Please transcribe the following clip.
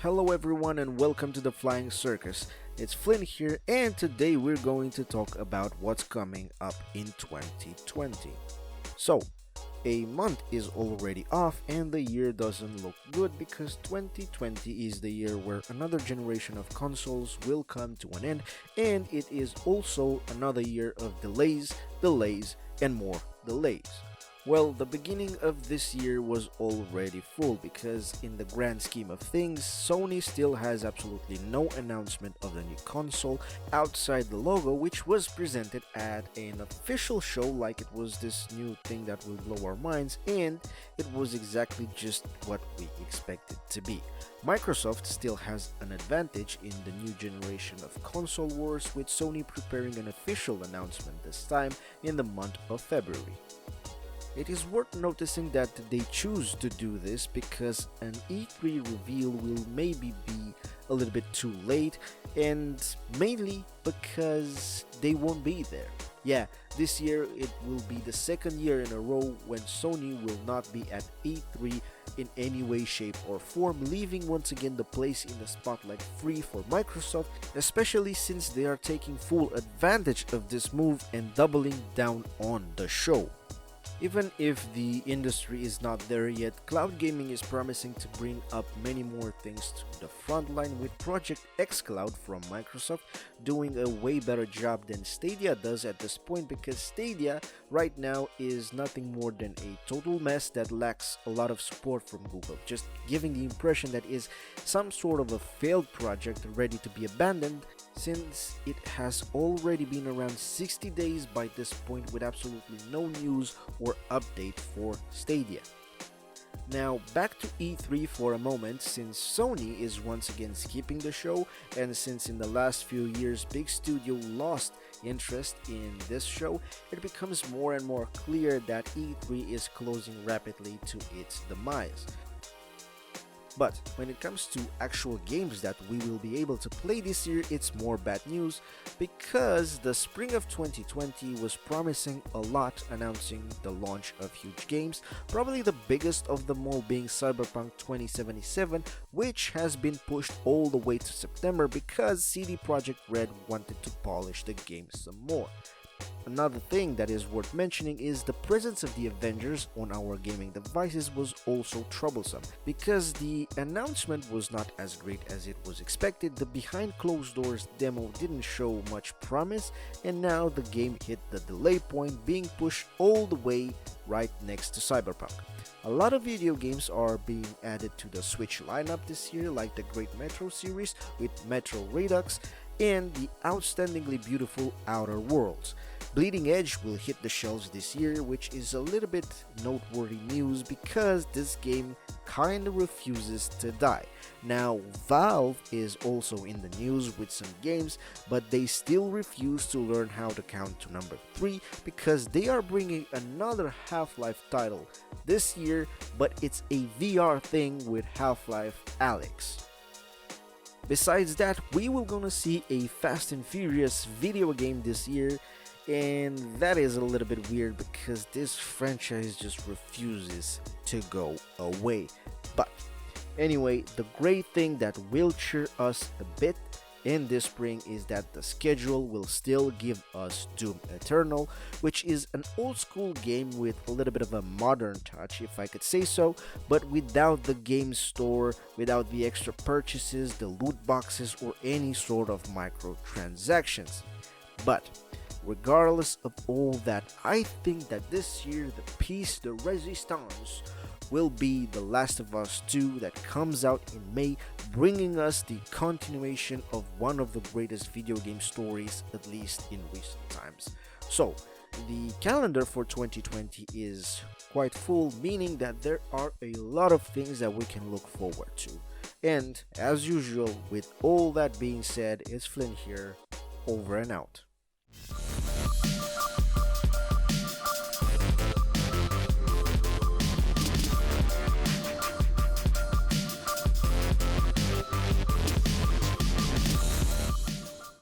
Hello everyone and welcome to the Flying Circus. It's Flynn here and today we're going to talk about what's coming up in 2020. So, a month is already off and the year doesn't look good because 2020 is the year where another generation of consoles will come to an end, and it is also another year of delays, and more delays. Well, the beginning of this year was already full because in the grand scheme of things, Sony still has absolutely no announcement of the new console outside the logo, which was presented at an official show like it was this new thing that will blow our minds, and it was exactly just what we expected to be. Microsoft still has an advantage in the new generation of console wars, with Sony preparing an official announcement this time in the month of February. It is worth noticing that they choose to do this because an E3 reveal will maybe be a little bit too late, and mainly because they won't be there. Yeah, this year it will be the second year in a row when Sony will not be at E3 in any way, shape or form, leaving once again the place in the spotlight free for Microsoft, especially since they are taking full advantage of this move and doubling down on the show. Even if the industry is not there yet, cloud gaming is promising to bring up many more things to the front line, with Project xCloud from Microsoft doing a way better job than Stadia does at this point, because Stadia right now is nothing more than a total mess that lacks a lot of support from Google, just giving the impression that is some sort of a failed project ready to be abandoned, since it has already been around 60 days by this point with absolutely no news or update for Stadia. Now back to E3 for a moment, since Sony is once again skipping the show, and since in the last few years Big Studio lost interest in this show, it becomes more and more clear that E3 is closing rapidly to its demise. But when it comes to actual games that we will be able to play this year, it's more bad news, because the spring of 2020 was promising a lot, announcing the launch of huge games, probably the biggest of them all being Cyberpunk 2077, which has been pushed all the way to September because CD Projekt Red wanted to polish the game some more. Another thing that is worth mentioning is the presence of the Avengers on our gaming devices was also troublesome, because the announcement was not as great as it was expected. The behind closed doors demo didn't show much promise, and now the game hit the delay point, being pushed all the way right next to Cyberpunk. A lot of video games are being added to the Switch lineup this year, like the Great Metro series with Metro Redux and the outstandingly beautiful Outer Worlds. Bleeding Edge will hit the shelves this year, which is a little bit noteworthy news because this game kinda refuses to die. Now, Valve is also in the news with some games, but they still refuse to learn how to count to number 3 because they are bringing another Half-Life title this year, but it's a VR thing with Half-Life Alyx. Besides that, we will gonna see a Fast and Furious video game this year, and that is a little bit weird because this franchise just refuses to go away. But anyway, the great thing that will cheer us a bit in this spring is that the schedule will still give us Doom Eternal, which is an old school game with a little bit of a modern touch, if I could say so, but without the game store, without the extra purchases, the loot boxes, or any sort of microtransactions. But regardless of all that, I think that this year the piece de resistance will be The Last of Us 2 that comes out in May, bringing us the continuation of one of the greatest video game stories, at least in recent times. So, the calendar for 2020 is quite full, meaning that there are a lot of things that we can look forward to. And as usual, with all that being said, it's Flynn here, over and out.